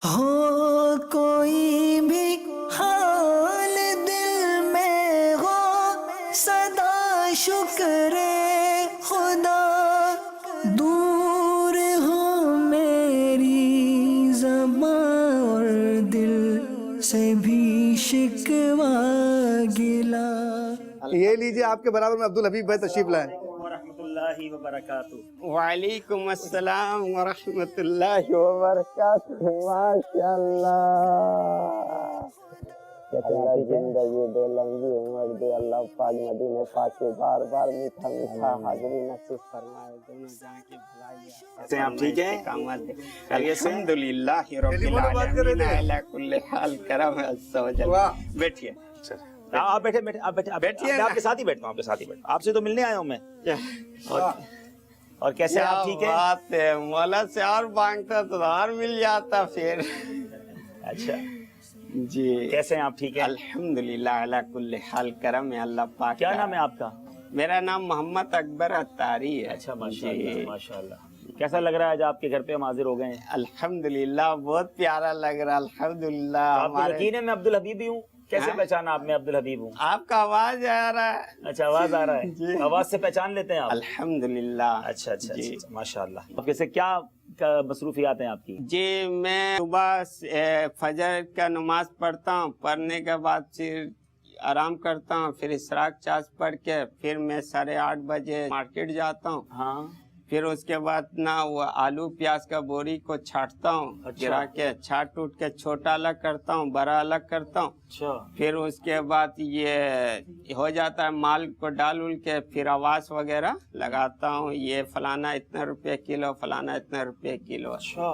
ہو کوئی بھی حال دل میں ہو صدا شکر خدا، دور ہو میری زبان اور دل سے بھی شکوہ گلا۔ یہ لیجیے، آپ کے برابر میں عبدالحبیب بھائی تشریف لائیں۔ ورحمۃ اللہ وبرکاتہ۔ وعلیکم السلام ورحمۃ اللہ وبرکاتہ۔ ماشاء اللہ، اللہ زندگی دے، لمبی عمر دے، اللہ پاک مدینے پاک سے بار بار میٹھا میٹھا حاضری نصیب فرمائے، دونوں جہاں کی بھلائی آپ ٹھیک ہیں؟ الحمدللہ رب العالمین علی کل حال، کرم عز و جل۔ بیٹھیے، آپ بیٹھے بیٹھے آپ بیٹھے بیٹھیے، میں آپ کے ساتھ ہی بیٹھتا ہوں، آپ کے ساتھ ہی بیٹھتا ہوں، آپ سے تو ملنے آیا ہوں میں۔ اور کیسے آپ ٹھیک ہیں؟ بات ہے، مولا سے اور مانگتا تو اور مل جاتا پھر۔ اچھا جی کیسے ہیں آپ؟ ٹھیک ہیں الحمدللہ علی کل حال، کرم ہے اللہ پاک۔ کیا نام ہے آپ کا؟ میرا نام محمد اکبر عطاری ہے۔ اچھا ماشاء اللہ ماشاء اللہ۔ کیسا لگ رہا ہے آج آپ کے گھر پہ ہم حاضر ہو گئے ہیں؟ الحمدللہ بہت پیارا لگ رہا ہے، الحمدللہ۔ آپ کو یقین ہے میں عبدالحبیب ہی ہوں؟ کیسے پہچانا آپ میں عبدالحبیب ہوں؟ آپ کا آواز آ رہا ہے۔ اچھا آواز آ رہا ہے، آواز سے پہچان لیتے ہیں آپ؟ الحمدللہ۔ اچھا اچھا جی ماشاء اللہ۔ آپ کیسے کیا مصروفیات ہیں آپ کی؟ جی میں صبح فجر کا نماز پڑھتا ہوں، پڑھنے کے بعد پھر آرام کرتا ہوں، پھر اشراق چاش پڑھ کے پھر میں 8:30 بجے مارکیٹ جاتا ہوں۔ ہاں پھر اس کے بعد نا وہ آلو پیاز کا بوری کو چھاٹتا ہوں، اچھا۔ گرا کے چھاٹ ٹوٹ کے چھوٹا الگ کرتا ہوں، بڑا الگ کرتا ہوں۔ اچھا پھر اس کے بعد یہ ہو جاتا ہے، مال کو ڈال ال کے پھر آواز وغیرہ لگاتا ہوں، یہ فلانا اتنا روپے کلو، فلانا اتنا روپے کلو۔ اچھا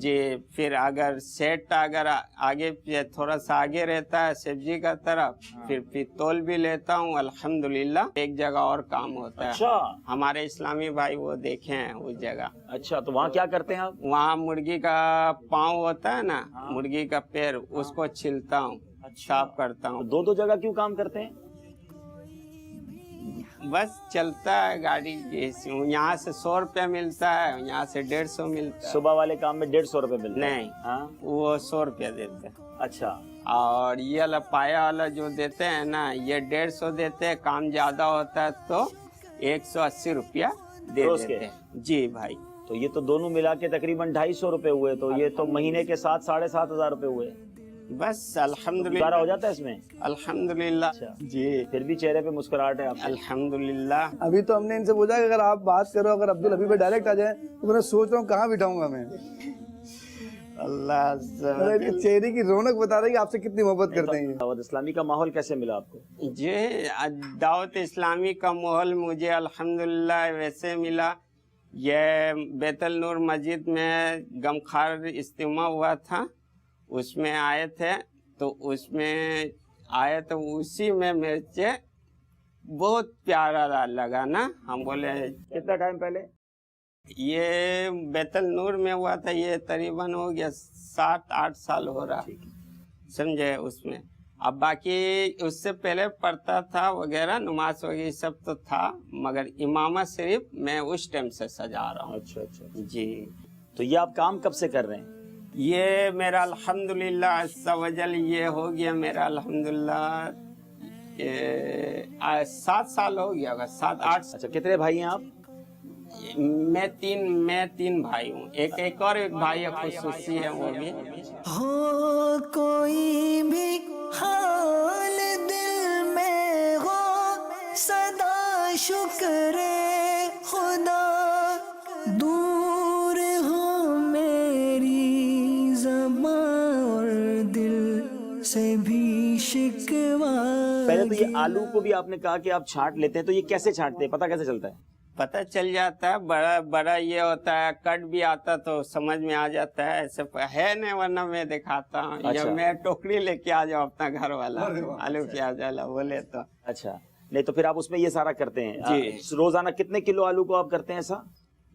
جی پھر اگر سیٹ اگر آگے تھوڑا سا آگے رہتا ہے سبزی کا طرف، پھر تول بھی لیتا ہوں۔ الحمدللہ ایک جگہ اور کام ہوتا ہے، اچھا ہمارے اسلامی بھائی وہ دیکھے ہیں اس جگہ۔ اچھا تو وہاں کیا کرتے ہیں آپ؟ وہاں مرغی کا پاؤں ہوتا ہے نا، مرغی کا پیر، اس کو چھلتا ہوں، صاف کرتا ہوں۔ دو جگہ کیوں کام کرتے ہیں؟ بس چلتا ہے گاڑی، یہاں سے 100 روپے ملتا ہے، یہاں سے 150 ملتا ہے۔ صبح والے کام میں 150 روپے ملتے ہیں؟ نہیں، ہاں وہ 100 روپے دیتے ہیں۔ اچھا اور یہ والا پایا والا جو دیتے ہیں نا، یہ 150 دیتے ہیں، کام زیادہ ہوتا ہے تو 180 روپیہ دے روز دیتے کے؟ ہیں۔ جی بھائی، تو یہ تو دونوں ملا کے تقریباً 250 روپے ہوئے، تو یہ تو مہینے کے 7,500 روپے ہوئے۔ بس گزارا الحمدللہ ہو جاتا ہے اس میں؟ الحمدللہ۔ جی پھر بھی چہرے پہ مسکراہٹ ہے آپ کے۔ الحمدللہ۔ ابھی تو ہم نے ان سے پوچھا کہ اگر آپ بات کرو، اگر عبدالحبیب بھائی ڈائریکٹ آ جائیں تو میں سوچ رہا ہوں کہاں بٹھاؤں گا میں۔ اللہ عز و مگر یہ چہرے کی رونق بتا رہی ہے آپ سے کتنی محبت کرتے ہیں یہ۔ دعوت اسلامی کا ماحول کیسے ملا آپ کو؟ جی دعوت اسلامی کا ماحول مجھے الحمدللہ ویسے ملا، یہ بیت النور مسجد میں غمخوار اجتماع ہوا تھا، اس میں آئے تھے، تو اس میں آئے تو اسی میں میرے بہت پیارا لگا نا۔ ہم بولے کتنا ٹائم پہلے؟ یہ بیت النور میں ہوا تھا، یہ تقریباً ہو گیا 7-8 سال ہو رہا، سمجھے اس میں۔ اب باقی اس سے پہلے پڑھتا تھا وغیرہ، نماز وغیرہ سب تو تھا، مگر امامت صرف میں اس ٹائم سے سجا رہا ہوں۔ اچھا اچھا۔ جی تو یہ آپ کام کب سے کر رہے ہیں؟ یہ میرا الحمدللہ عز و جل یہ ہو گیا میرا الحمدللہ 7 سال ہو گیا ہوگا، 7-8۔ اچھا کتنے بھائی ہیں آپ؟ میں تین بھائی ہوں، ایک اور ایک بھائی خصوصی ہے وہ بھی۔ ہو کوئی بھی حال دل میں ہو صدا شکر خدا، دور ہو میری زبان اور دل سے بھی شکوہ۔ پہلے تو یہ آلو کو بھی آپ نے کہا کہ آپ چھانٹ لیتے ہیں، تو یہ کیسے چھانٹتے ہیں؟ پتہ کیسے چلتا ہے؟ پتہ چل جاتا ہے، بڑا یہ ہوتا ہے، کٹ بھی آتا تو سمجھ میں آ جاتا ہے، ایسے ہے نہیں، ورنہ میں دکھاتا ہوں۔ اچھا۔ جب میں ٹوکری لے کے آ جاؤ اپنا گھر والا، آلو پیاز والا بولے تو۔ اچھا نہیں تو پھر آپ اس میں یہ سارا کرتے ہیں؟ جی۔ روزانہ کتنے کلو آلو کو آپ کرتے ہیں ایسا؟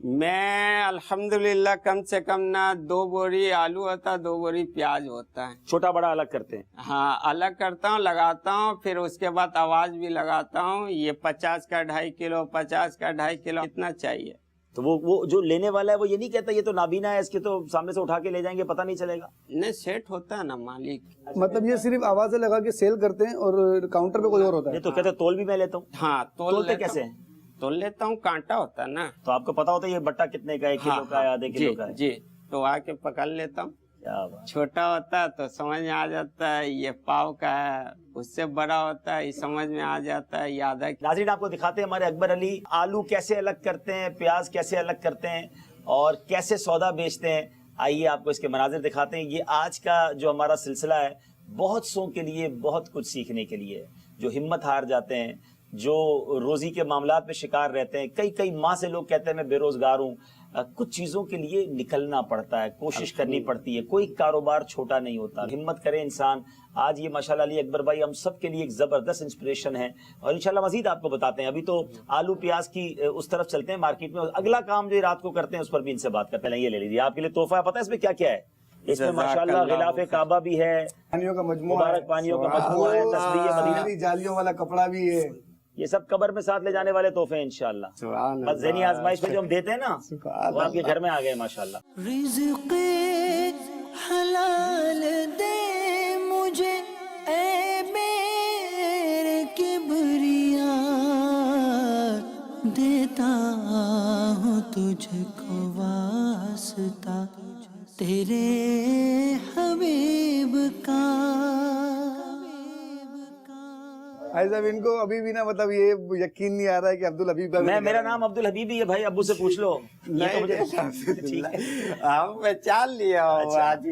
میں الحمدللہ کم سے کم نہ 2 بوری آلو ہوتا، 2 بوری پیاز ہوتا ہے۔ چھوٹا بڑا الگ کرتے ہیں؟ ہاں الگ کرتا ہوں، لگاتا ہوں، پھر اس کے بعد آواز بھی لگاتا ہوں۔ یہ 50 کا 2.5 کلو، 50 کا 2.5 کلو اتنا چاہیے۔ تو وہ جو لینے والا ہے وہ یہ نہیں کہتا یہ تو نابینا ہے اس کے تو سامنے سے اٹھا کے لے جائیں گے پتہ نہیں چلے گا؟ نہیں سیٹ ہوتا ہے نا مالک. مطلب یہ صرف آوازیں لگا کے سیل کرتے ہیں اور کاؤنٹر پہ کوئی اور ہوتا ہے؟ یہ تو کہتے تول بھی میں لیتا ہوں. ہاں تولتے کیسے ہیں؟ تول لیتا ہوں, کانٹا ہوتا ہے نا. تو آپ کو پتا ہوتا ہے یہ بٹا کتنے کا ہے, 1 کلو کا ہے, آدھے کلو کا ہے؟ جی تو آ کے پکڑ لیتا ہوں. کیا بات. چھوٹا ہوتا ہے تو سمجھ میں آ جاتا ہے یہ پاؤ کا ہے, اس سے بڑا ہوتا ہے یہ سمجھ میں آ جاتا ہے یہ آدھا. ناظرین آپ کو دکھاتے ہیں ہمارے اکبر علی آلو کیسے الگ کرتے ہیں, پیاز کیسے الگ کرتے ہیں اور کیسے سودا بیچتے ہیں. آئیے آپ کو اس کے مناظر دکھاتے ہیں. یہ آج کا جو ہمارا سلسلہ ہے بہت سو کے لیے بہت کچھ سیکھنے کے لیے, جو ہمت ہار جاتے ہیں, جو روزی کے معاملات میں شکار رہتے ہیں. کئی ماہ سے لوگ کہتے ہیں میں بے روزگار ہوں, کچھ چیزوں کے لیے نکلنا پڑتا ہے, کوشش کرنی پڑتی ہے, کوئی کاروبار چھوٹا نہیں ہوتا, ہمت کرے انسان. آج یہ ماشاءاللہ علی اکبر بھائی ہم سب کے لیے ایک زبردست انسپریشن ہے اور انشاءاللہ مزید آپ کو بتاتے ہیں. ابھی تو آلو پیاز کی اس طرف چلتے ہیں مارکیٹ میں, اگلا کام جو رات کو کرتے ہیں اس پر بھی ان سے بات کرتے ہیں. یہ لے لیجیے آپ کے لیے تحفہ ہے, پتہ ہے اس میں کیا کیا ہے؟ اس میں ماشاءاللہ غلاف کعبہ بھی ہے, پانیوں کا مجموعہ, مبارک پانیوں کا مجموعہ ہے, تسبیح مدینہ, جالیوں والا کپڑا بھی ہے. یہ سب قبر میں ساتھ لے جانے والے تحفے ہیں انشاءاللہ. بس ذہنی آزمائش میں جو ہم دیتے ہیں نا وہ آپ کے گھر میں آ گئے ماشاءاللہ. رزق حلال دے مجھے اے میرے کبریا, دیتا ہوں تجھ کو واسطہ تیرے حبیب کا. بھائی صاحب ان کو ابھی بھی نا مطلب یہ یقین نہیں آ رہا ہے کہ عبدالحبیب, میرا نام عبدالحبیب ہی ہے بھائی, ابو سے پوچھ لو. یہ تو مجھے ٹھیک ہے, ہم پہچان لیا صاحب.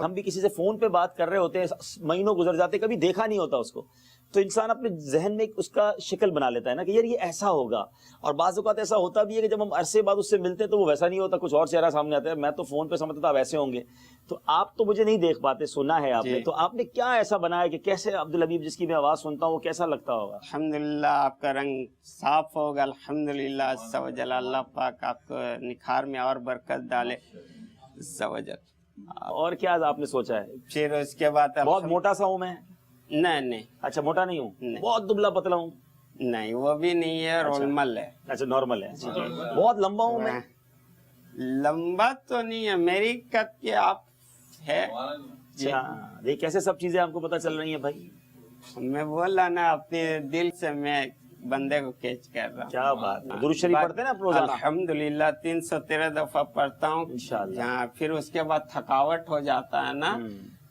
ہم بھی کسی سے فون پہ بات کر رہے ہوتے ہیں, مہینوں گزر جاتے, کبھی دیکھا نہیں ہوتا اس کو, تو انسان اپنے ذہن میں اس کا شکل بنا لیتا ہے نا کہ یار یہ ایسا ہوگا. اور بعض اوقات ایسا ہوتا بھی ہے کہ جب ہم عرصے بعد اس سے ملتے ہیں تو وہ ویسا نہیں ہوتا, کچھ اور چہرہ سامنے آتا ہے. میں تو فون پہ سمجھتا تھا ویسے ہوں گے, تو آپ تو مجھے نہیں دیکھ پاتے, سنا ہے آپ نے, تو آپ نے کیا ایسا بنایا کہ کیسے عبدالحبیب جس کی میں آواز سنتا ہوں وہ کیسا لگتا ہوگا؟ الحمدللہ آپ کا رنگ صاف ہوگا الحمدللہ. عز و جل اللہ پاک آپ کو نکھار میں اور برکت ڈالے عز و جل. اور کیا آپ نے سوچا ہے؟ پھر اس کے بعد بہت موٹا سا ہوں میں؟ نہیں. اچھا موٹا نہیں ہوں, بہت دبلا پتلا ہوں؟ نہیں وہ بھی نہیں ہے, نارمل ہے. اچھا نارمل ہے. بہت لمبا ہوں میں؟ لمبا تو نہیں ہے, میری قد کے آپ ہے. یہ کیسے سب چیزیں آپ کو پتہ چل رہی ہیں بھائی؟ میں بولا نا اپنے دل سے میں بندے کو کیچ کر رہا ہوں. کیا بات ہے. درود شریف پڑھتے ہیں نا آپ روزانہ؟ الحمدللہ 313 دفعہ پڑھتا ہوں انشاءاللہ. پھر اس کے بعد تھکاوٹ ہو جاتا ہے نا,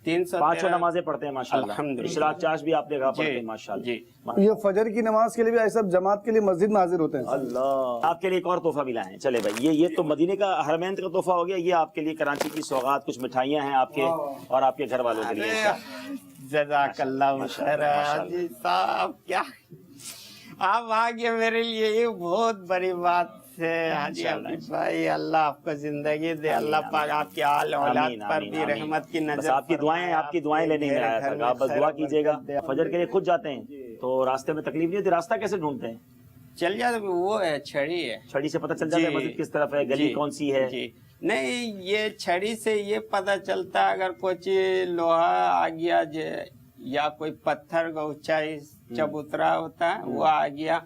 5 نمازیں پڑھتے ہیں ماشاءاللہ. اشراق چاش بھی آپ نے کہا پڑھتے ہیں ماشاءاللہ. جی یہ فجر کی نماز کے لیے بھی ایسا جماعت کے لیے مسجد میں حاضر ہوتے ہیں. اللہ, آپ کے لیے ایک اور تحفہ ملا ہے. چلے بھائی, یہ تو مدینے کا حرمین کا تحفہ ہو گیا, یہ آپ کے لیے کراچی کی سوغات, کچھ مٹھائیاں ہیں آپ کے اور آپ کے گھر والوں کے لیے. جزاک اللہ خیر. حاجی صاحب کیا آپ آگے میرے لیے یہ بہت بڑی بات ہے حاجی حبیب بھائی. اللہ آپ کو زندگی دے, اللہ پاک آپ کی آل اولاد پر بھی رحمت کی نظر. آپ کی دعائیں لینے میں آیا تھا, آپ بس دعا کیجیے گا. فجر کے لیے خود جاتے ہیں تو راستے میں تکلیف نہیں ہوتی؟ راستہ کیسے ڈھونڈتے ہیں؟ چل جاتے, وہ ہے چھڑی ہے, چھڑی سے پتہ چل جاتا ہے مسجد کس طرف ہے, گلی کون سی ہے؟ نہیں یہ چھڑی سے یہ پتہ چلتا ہے اگر کچھ لوہا آ گیا یا کوئی پتھر کا اونچائی چبوترا ہوتا ہے وہ آ گیا,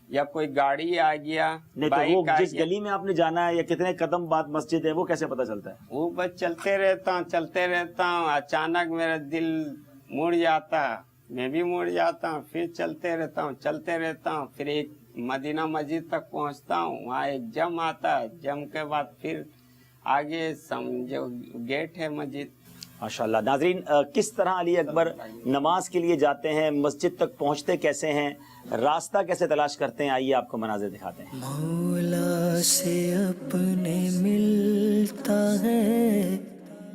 یا کوئی گاڑی آ گیا. نہیں تو وہ جس گلی میں آپ نے جانا ہے یا کتنے قدم بعد مسجد ہے وہ کیسے پتہ چلتا ہے؟ وہ بس چلتے رہتا ہوں اچانک میرا دل مڑ جاتا ہے, میں بھی مڑ جاتا ہوں, پھر چلتے رہتا ہوں, پھر ایک مدینہ مسجد تک پہنچتا ہوں, وہاں ایک جم آتا ہے, جم کے بعد پھر آگے سمجھو گیٹ ہے مسجد. ماشاءاللہ. ناظرین کس طرح علی اکبر نماز کے لیے جاتے ہیں, مسجد تک پہنچتے کیسے ہیں, راستہ کیسے تلاش کرتے ہیں, آئیے آپ کو مناظر دکھاتے ہیں. مولا سے اپنے ملتا ہے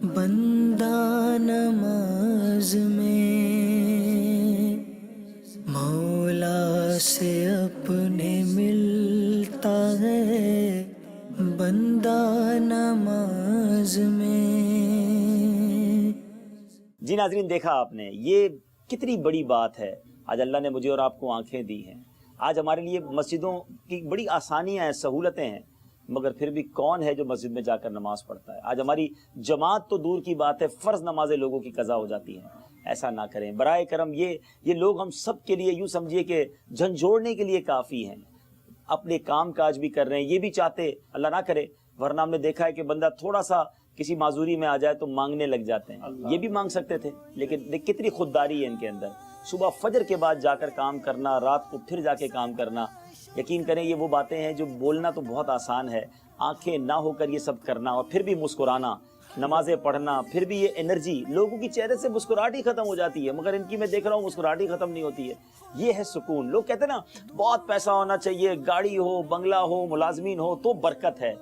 بندہ نماز میں, مولا سے اپنے ملتا ہے بندہ نماز میں. جی ناظرین دیکھا آپ نے, یہ کتنی بڑی بات ہے. آج اللہ نے مجھے اور آپ کو آنکھیں دی ہیں, آج ہمارے لیے مسجدوں کی بڑی آسانیاں ہیں, سہولتیں ہیں, مگر پھر بھی کون ہے جو مسجد میں جا کر نماز پڑھتا ہے؟ آج ہماری جماعت تو دور کی بات ہے, فرض نمازیں لوگوں کی قضا ہو جاتی ہیں. ایسا نہ کریں برائے کرم. یہ لوگ ہم سب کے لیے یوں سمجھیے کہ جھنجھوڑنے کے لیے کافی ہیں. اپنے کام کاج بھی کر رہے ہیں. یہ بھی چاہتے اللہ نہ کرے, ورنہ ہم نے دیکھا ہے کہ بندہ تھوڑا سا کسی معذوری میں آ جائے تو مانگنے لگ جاتے ہیں. یہ بھی مانگ سکتے تھے, لیکن دیکھ کتنی خودداری ہے ان کے اندر. صبح فجر کے بعد جا کر کام کرنا, رات کو پھر جا کے کام کرنا. یقین کریں یہ وہ باتیں ہیں جو بولنا تو بہت آسان ہے, آنکھیں نہ ہو کر یہ سب کرنا اور پھر بھی مسکرانا, نمازیں پڑھنا, پھر بھی یہ انرجی. لوگوں کی چہرے سے مسکراہٹ ہی ختم ہو جاتی ہے, مگر ان کی میں دیکھ رہا ہوں مسکراہٹ ہی ختم نہیں ہوتی ہے. یہ ہے سکون. لوگ کہتے ہیں نا بہت پیسہ ہونا چاہیے, گاڑی ہو, بنگلہ ہو, ملازمین ہو تو برکت ہے.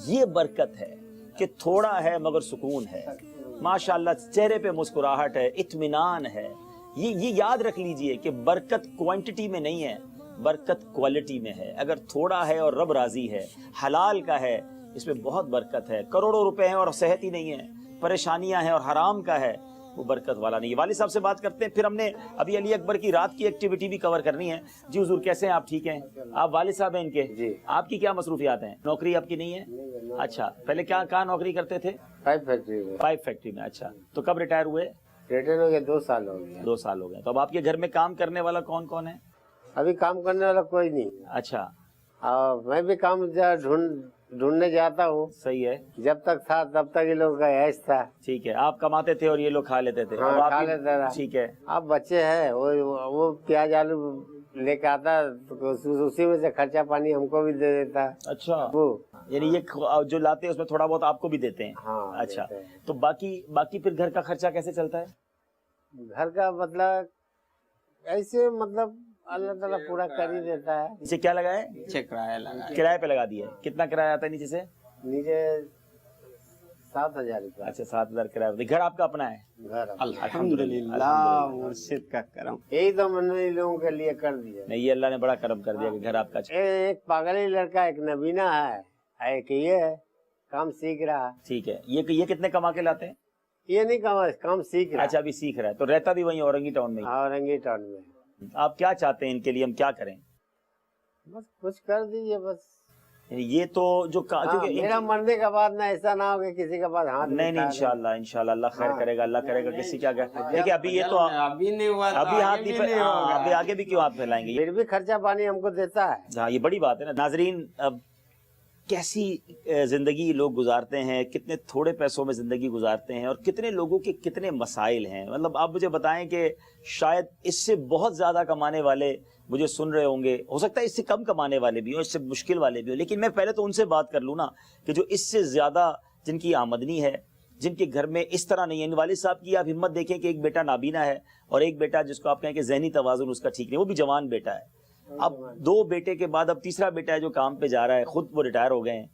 یہ برکت ہے کہ تھوڑا ہے مگر سکون ہے. ماشاءاللہ چہرے پہ مسکراہٹ ہے, اطمینان ہے. یہ یاد رکھ لیجئے کہ برکت کوانٹٹی میں نہیں ہے, برکت کوالٹی میں ہے. اگر تھوڑا ہے اور رب راضی ہے, حلال کا ہے, اس میں بہت برکت ہے. کروڑوں روپے ہیں اور صحت ہی نہیں ہے, پریشانیاں ہیں اور حرام کا ہے, وہ برکت والا نہیں ہے. والد صاحب سے بات کرتے ہیں, پھر ہم نے ابھی علی اکبر کی رات کی ایکٹیویٹی بھی کور کرنی ہے. جی حضور کیسے ہیں آپ؟ ٹھیک ہیں آپ؟ والد صاحب ہیں ان کے. جی. آپ کی کیا مصروفیات ہیں؟ نوکری آپ کی نہیں ہے؟ اچھا, پہلے کہاں نوکری کرتے تھے؟ پائپ فیکٹری میں. پائپ فیکٹری میں. اچھا, تو کب ریٹائر ہوئے؟ ریٹائر ہو گیا 2 سال ہو گیا. 2 سال ہو گئے. تو اب آپ کے گھر میں کام کرنے والا کون کون ہے؟ ابھی کام کرنے والا کوئی نہیں. اچھا, میں بھی کام ڈھونڈنے جاتا ہوں. صحیح ہے. جب تک تھا تب تک یہ لوگ کا عیش تھا. ٹھیک ہے, آپ کماتے تھے اور یہ لوگ کھا لیتے تھے. ہاں, اب آپ کھا کی- لیتا تھا. ٹھیک ہے. اب بچے ہیں, وہ پیاز آلو لے کے آتا, تو اسی میں سے خرچہ پانی ہم کو بھی دے دیتا. اچھا, وہ یعنی یہ جو لاتے ہیں اس میں تھوڑا بہت آپ کو بھی دیتے ہیں. ہاں. اچھا, دیتے ہیں. تو باقی پھر گھر کا خرچہ کیسے چلتا ہے؟ گھر کا مطلب ایسے مطلب اللہ تعالیٰ پورا کر ہی دیتا ہے. اسے کیا لگا ہے؟ نیچے کرایہ لگا. کرایہ پہ لگا دیا ہے. کتنا کرایہ آتا ہے نیچے سے؟ نیچے 7,000 روپیہ. اچھا, 7,000 کرایہ ہوتا ہے. گھر آپ کا اپنا ہے؟ گھر الحمدللہ مرشد کا کرم. یہی تو میں نے لوگوں کے لیے کر دیا. نہیں, یہ اللہ نے بڑا کرم کر دیا کہ گھر آپ کا. ایک پاگلی لڑکا, ایک نبینا ہے, ایک یہ ہے کام سیکھ رہا. ٹھیک ہے. یہ کتنے کما کے لاتے ہیں؟ یہ نہیں کام سیکھ رہا. اچھا, ابھی سیکھ رہا ہے. تو رہتا بھی وہیں اورنگی ٹاؤن میں ہی. اورنگی ٹاؤن میں. آپ کیا چاہتے ہیں ان کے لیے ہم کیا کریں؟ بس کچھ کر دیجیے بس. یعنی یہ تو جو میرا مرنے کے بعد نہ ایسا نہ ہو کہ کسی کے پاس ہاتھ. نہیں, انشاءاللہ اللہ خیر کرے گا. اللہ کرے گا. کسی کیا دیکھیں ابھی یہ تو ابھی نہیں ہوا, ابھی ہاتھ نہیں, ابھی آگے بھی کیوں ہاتھ پھیلائیں گے؟ پھر بھی خرچہ پانی ہم کو دیتا ہے. ہاں, یہ بڑی بات ہے نا. ناظرین, اب کیسی زندگی لوگ گزارتے ہیں, کتنے تھوڑے پیسوں میں زندگی گزارتے ہیں, اور کتنے لوگوں کے کتنے مسائل ہیں. مطلب آپ مجھے بتائیں کہ شاید اس سے بہت زیادہ کمانے والے مجھے سن رہے ہوں گے, ہو سکتا ہے اس سے کم کمانے والے بھی ہوں, اس سے مشکل والے بھی ہوں, لیکن میں پہلے تو ان سے بات کر لوں نا کہ جو اس سے زیادہ جن کی آمدنی ہے, جن کے گھر میں اس طرح نہیں ہے. والد صاحب کی آپ ہمت دیکھیں کہ ایک بیٹا نابینا ہے اور ایک بیٹا جس کو آپ کہیں کہ ذہنی توازن اس کا ٹھیک نہیں, وہ بھی جوان بیٹا ہے. اب 2 بیٹے کے بعد اب تیسرا بیٹا ہے جو کام پہ جا رہا ہے, خود وہ ریٹائر ہو گئے ہیں.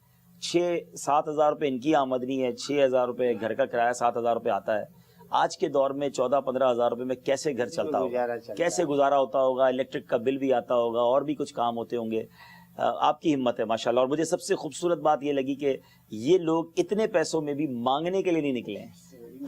6-7 ہزار روپے ان کی آمدنی ہے, 6 ہزار روپے گھر کا کرایہ, 7 ہزار روپے آتا ہے. آج کے دور میں 14-15 ہزار روپے میں کیسے گھر چلتا ہوگا, کیسے گزارا ہوتا ہوگا, الیکٹرک کا بل بھی آتا ہوگا, اور بھی کچھ کام ہوتے ہوں گے. آپ کی ہمت ہے ماشاءاللہ. اور مجھے سب سے خوبصورت بات یہ لگی کہ یہ لوگ اتنے پیسوں میں بھی مانگنے کے لیے نہیں نکلے ہیں.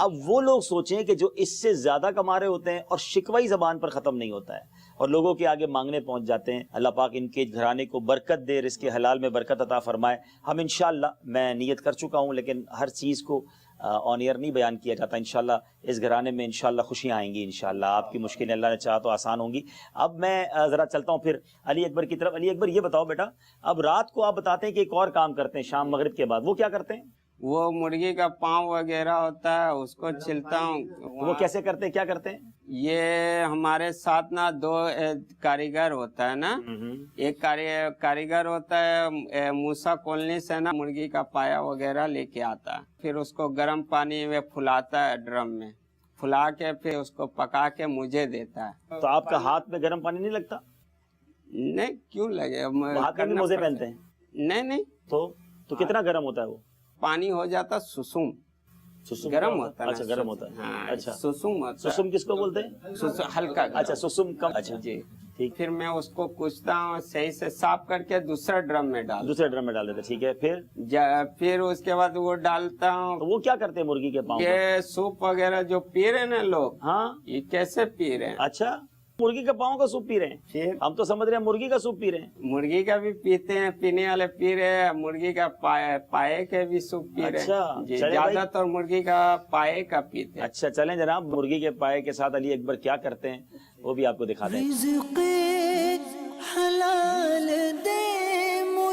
اب وہ لوگ سوچیں کہ جو اس سے زیادہ کما رہے ہوتے ہیں اور شکوئی زبان پر ختم نہیں ہوتا ہے اور لوگوں کے آگے مانگنے پہنچ جاتے ہیں. اللہ پاک ان کے گھرانے کو برکت دے, رزق حلال میں برکت عطا فرمائے. ہم انشاءاللہ, میں نیت کر چکا ہوں لیکن ہر چیز کو آن ایئر نہیں بیان کیا جاتا. انشاءاللہ اس گھرانے میں انشاءاللہ خوشیاں آئیں گی. انشاءاللہ آپ کی مشکلیں اللہ نے چاہا تو آسان ہوں گی. اب میں ذرا چلتا ہوں پھر علی اکبر کی طرف. علی اکبر یہ بتاؤ بیٹا, اب رات کو آپ بتاتے ہیں کہ ایک اور کام کرتے ہیں شام مغرب کے بعد, وہ کیا کرتے ہیں؟ وہ مرغی کا پاؤں وغیرہ ہوتا ہے اس کو چھلتا ہوں. وہ کیسے کرتے ہیں, کیا کرتے ہیں؟ یہ ہمارے ساتھ نا 2 کاریگر ہوتا ہے نا, ایک کاریگر ہوتا ہے موسا کالونی سے نا مرغی کا پایا وغیرہ لے کے آتا ہے, پھر اس کو گرم پانی میں پھلاتا ہے, ڈرم میں پھلا کے پھر اس کو پکا کے مجھے دیتا ہے. تو آپ کا ہاتھ میں گرم پانی نہیں لگتا؟ نہیں, کیوں لگے, ہاتھ میں بھی موزے پہنتے ہیں؟ نہیں. تو کتنا گرم ہوتا ہے وہ؟ پانی ہو جاتا سسم, گرم ہوتا ہے. اچھا, گرم ہوتا ہے. اچھا, سسم ہوتا ہے. سسم کس کو بولتے ہیں؟ ہلکا. اچھا, سسم کم. اچھا جی, ٹھیک. پھر میں اس کو کچتا ہوں, صحیح سے صاف کر کے دوسرے ڈرم میں ڈال دیتے. ٹھیک ہے, پھر اس کے بعد وہ ڈالتا ہوں. تو وہ کیا کرتے ہیں مرغی کے پاؤں؟ یہ سوپ وغیرہ جو پی رہے نا لوگ, ہاں, یہ کیسے پی رہے ہیں؟ اچھا, مرغی کے پاؤں کا سوپ پی رہے ہیں؟ پھر ہم تو سمجھ رہے ہیں مرغی کا سوپ پی رہے ہیں. مرغی کا بھی پیتے ہیں, پینے والے پی رہے ہیں, مرغی کا پائے کے بھی سوپ پی رہے ہیں. زیادہ تر مرغی کا پائے کا پیتے ہیں. اچھا, چلیں جناب, مرغی کے پائے کے ساتھ علی اکبر کیا کرتے ہیں وہ بھی آپ کو دکھاتے ہیں. رزق حلال دے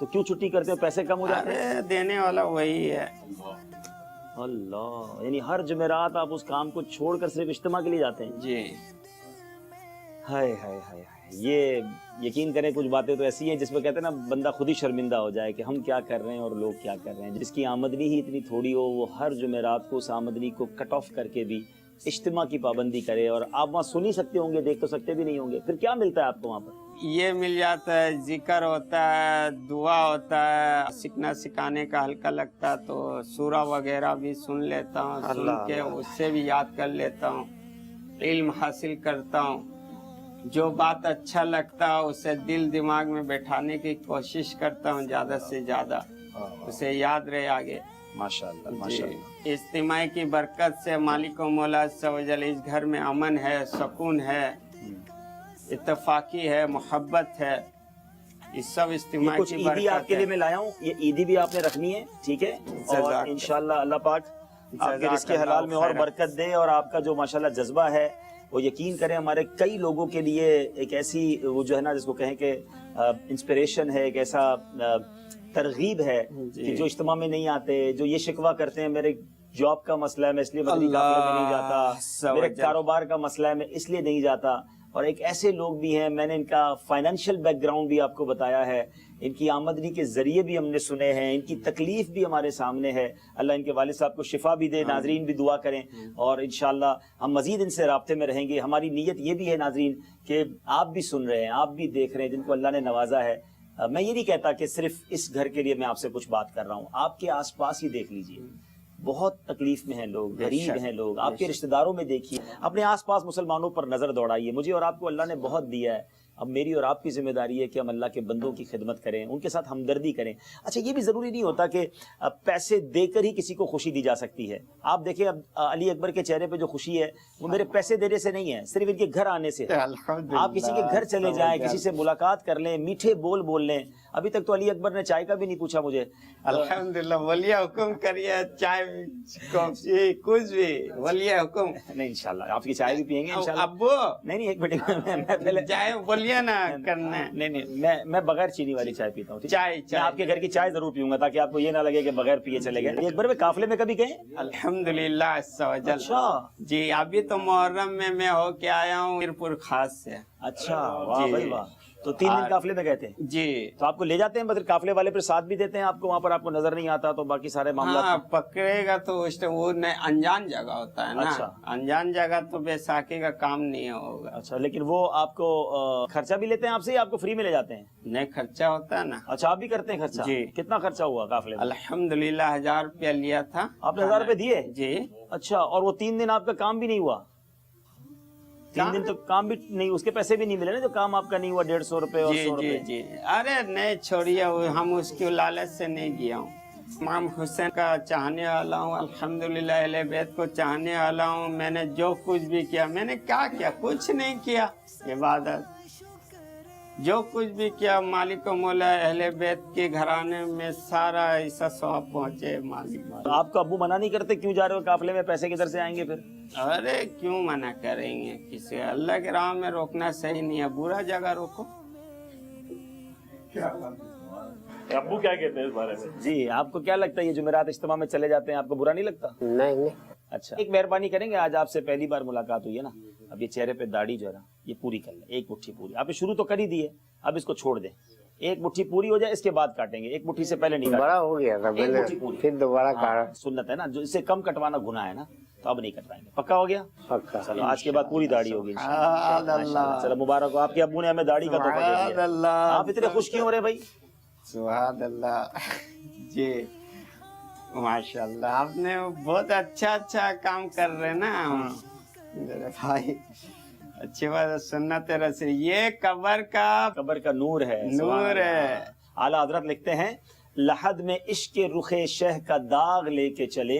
تو کیوں چھٹی کرتے ہو؟ پیسے کم ہو جاتے ہیں؟ ارے دینے والا وہی ہے. اللہ، یعنی ہر جمعرات آپ اس کام کو چھوڑ کر صرف اجتماع کے لیے جاتے ہیں؟ جی. ہائے ہائے ہائے ہائے، یہ یقین کریں کچھ باتیں تو ایسی ہیں جس میں کہتے ہیں نا بندہ خود ہی شرمندہ ہو جائے کہ ہم کیا کر رہے ہیں اور لوگ کیا کر رہے ہیں. جس کی آمدنی ہی اتنی تھوڑی ہو وہ ہر جمعرات کو اس آمدنی کو کٹ آف کر کے بھی اجتماع کی پابندی کرے، اور آپ وہاں سن ہی سکتے ہوں گے، دیکھ تو سکتے بھی نہیں ہوں گے، پھر کیا ملتا ہے آپ کو وہاں پر؟ یہ مل جاتا ہے، ذکر ہوتا ہے، دعا ہوتا ہے، سیکھنا سکھانے کا ہلکا لگتا ہے تو سورہ وغیرہ بھی سن لیتا ہوں، سن کے اس سے بھی یاد کر لیتا ہوں، علم حاصل کرتا ہوں. جو بات اچھا لگتا ہے اسے دل دماغ میں بیٹھانے کی کوشش کرتا ہوں زیادہ سے زیادہ، اسے یاد رہے آگے. ماشاءاللہ جی. ماشاءاللہ. اجتماع کی برکت سے مالک و مولا عز و جل اس گھر میں امن ہے، سکون ہے، اتفاقی ہے، محبت ہے. یہ سب اجتماع یہ کچھ کی عیدی آپ برکت کے لیے ہے. میں لایا ہوں، یہ عیدی بھی آپ نے رکھنی ہے، ٹھیک ہے؟ اور جزاک انشاءاللہ اللہ پاک آپ کے رزق جزاک حلال اللہ میں اور خیرہ. برکت دے، اور آپ کا جو ماشاءاللہ جذبہ ہے وہ یقین کریں ہمارے کئی لوگوں کے لیے ایک ایسی وہ جو ہے نا جس کو کہیں کہ انسپریشن ہے، ایک ایسا ترغیب ہے کہ جو اجتماع میں نہیں آتے، جو یہ شکوہ کرتے ہیں میرے جاب کا مسئلہ ہے میں اس لیے مدنی قافلے میں نہیں جاتا، میرے کاروبار کا مسئلہ ہے میں اس لیے نہیں جاتا. اور ایک ایسے لوگ بھی ہیں، میں نے ان کا فائنینشیل بیک گراؤنڈ بھی آپ کو بتایا ہے، ان کی آمدنی کے ذریعے بھی ہم نے سنے ہیں، ان کی تکلیف بھی ہمارے سامنے ہے. اللہ ان کے والد صاحب کو شفا بھی دے. ناظرین بھی دعا کریں، اور انشاءاللہ ہم مزید ان سے رابطے میں رہیں گے. ہماری نیت یہ بھی ہے ناظرین کہ آپ بھی سن رہے ہیں، آپ بھی دیکھ رہے ہیں، جن کو اللہ نے نوازا ہے. میں یہ نہیں کہتا کہ صرف اس گھر کے لیے میں آپ سے کچھ بات کر رہا ہوں، آپ کے آس پاس ہی دیکھ لیجئے، بہت تکلیف میں ہیں لوگ، غریب ہیں لوگ، آپ کے رشتہ داروں میں دیکھیے، اپنے آس پاس مسلمانوں پر نظر دوڑائیے. مجھے اور آپ کو اللہ نے بہت دیا ہے، اب میری اور آپ کی ذمہ داری ہے کہ ہم اللہ کے بندوں کی خدمت کریں، ان کے ساتھ ہمدردی کریں. اچھا یہ بھی ضروری نہیں ہوتا کہ پیسے دے کر ہی کسی کو خوشی دی جا سکتی ہے. آپ دیکھیں اب علی اکبر کے چہرے پہ جو خوشی ہے وہ میرے پیسے دینے سے نہیں ہے، صرف ان کے گھر آنے سے. آپ کسی کے گھر چلے جائیں، کسی سے ملاقات کر لیں، میٹھے بول بول لیں. ابھی تک تو علی اکبر نے چائے کا بھی نہیں پوچھا مجھے. الحمدللہ. ولی حکم کریے، چائے کافی کچھ بھی ولی حکم. نہیں انشاءاللہ آپ کی چائے بھی پیئیں گے انشاءاللہ. ابو نہیں ایک منٹ میں پہلے چائے بولیے نا کرنا. نہیں میں بغیر چینی والی چائے پیتا ہوں. چائے میں آپ کے گھر کی چائے ضرور پیوں گا تاکہ آپ کو یہ نہ لگے کہ بغیر پیے چلے گئے. ایک بار میں قافلے میں کبھی گئے؟ الحمدللہ عز و جل. اچھا جی ابھی تو محرم میں ہو کے آیا ہوں میرپور خاص سے. اچھا واہ بھائی واہ. تو 3 دن قافلے میں گئے تھے؟ جی. تو آپ کو لے جاتے ہیں مطلب قافلے والے پھر ساتھ بھی دیتے ہیں آپ کو وہاں پر؟ آپ کو نظر نہیں آتا تو باقی سارے ہاں معاملات پکڑے گا تو اس وہ انجان جگہ ہوتا ہے نا. اچھا. انجان جگہ تو بیساکھی کا کام نہیں ہوگا. اچھا لیکن وہ آپ کو خرچہ بھی لیتے ہیں آپ سے یا آپ کو فری میں لے جاتے ہیں؟ نہیں خرچہ ہوتا ہے نا. اچھا آپ بھی کرتے ہیں خرچہ؟ جی. کتنا خرچہ ہوا قافلے میں؟ الحمدللہ 1000 روپیہ لیا تھا. آپ نے 1000 روپے دیے؟ جی. اچھا اور وہ 3 دن آپ کا کام بھی نہیں ہوا؟ 3 دن تو کام بھی نہیں، اس کے پیسے بھی نہیں ملے نا جو کام آپ کا نہیں ہوا 150 روپے اور 100 جی روپے؟ جی. ارے نہیں چھوڑیے، ہم اس کی لالچ سے نہیں گیا ہوں. امام حسین کا چاہنے والا ہوں، الحمدللہ اہل بیت کو چاہنے والا ہوں. میں نے جو کچھ بھی کیا، میں نے کیا کیا؟ کچھ نہیں کیا. عبادت جو کچھ بھی کیا مالک و مولا اہل بیت کے گھرانے میں سارا ایسا ثواب پہنچے مالک. آپ کو ابو منع نہیں کرتے کیوں جا رہے ہو قافلے میں؟ پیسے کدھر سے آئیں گے پھر؟ ارے کیوں منع کریں گے کسی؟ اللہ کے راہ میں روکنا صحیح نہیں ہے، برا جگہ روکو. ابو کیا کہتے ہیں اس بارے میں؟ جی آپ کو کیا لگتا ہے یہ جمعرات اجتماع میں چلے جاتے ہیں، آپ کو برا نہیں لگتا؟ نہیں. اچھا ایک مہربانی کریں گے، آج آپ سے پہلی بار ملاقات ہوئی ہے نا، اب یہ چہرے پہ داڑھی جو ہے نا یہ پوری کر لیں، ایک مٹھی پوری. آپ نے شروع تو کر ہی دی ہے، اب اس کو چھوڑ دیں، ایک مٹھی پوری ہو جائے اس کے بعد کاٹیں گے. ایک مٹھی سے پہلے نہیں کاٹیں. بڑا ہو گیا تھا میں نے پھر دوبارہ کاٹا. سنت ہے نا، جو اس سے کم کٹوانا گناہ ہے نا، تو اب نہیں کٹوائیں گے. پکا ہو گیا؟ پکا. چلو آج کے بعد پوری داڑھی ہوگی سبحان اللہ. چلو مبارک ہو، آپ کے ابو نے ہمیں داڑھی کا تحفہ دے دیا. اللہ. آپ اتنے خوش کیوں ہو رہے بھائی؟ سبحان اللہ. جی ماشاء اللہ آپ نے بہت اچھا کام کر رہے نا میرے بھائی. اچھی بات. سنت رسول یہ قبر کا نور ہے. نور ہے. اعلیٰ حضرت لکھتے ہیں لحد میں عشق رخ شہ کا داغ لے کے چلے،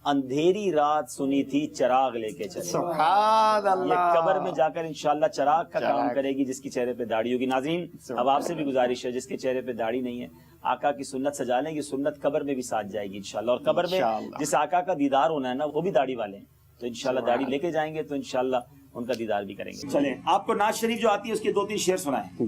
اندھیری رات سنی تھی چراغ لے کے چلے. سبحان اللہ. یہ قبر میں جا کر انشاءاللہ چراغ کا کام کرے گی جس کی چہرے پہ داڑھی ہوگی. ناظرین اب آپ سے بھی گزارش ہے جس کے چہرے پہ داڑھی نہیں ہے، آقا کی سنت سجا لیں گی، سنت قبر میں بھی ساتھ جائے گی انشاءاللہ. اور قبر میں جس آقا کا دیدار ہونا ہے نا وہ بھی داڑھی والے ہیں، تو انشاءاللہ داڑھی لے کے جائیں گے تو انشاءاللہ ان کا دیدار بھی کریں گے. چلیں آپ کو نعت شریف جو آتی ہے اس کے 2-3 شعر سنائیں.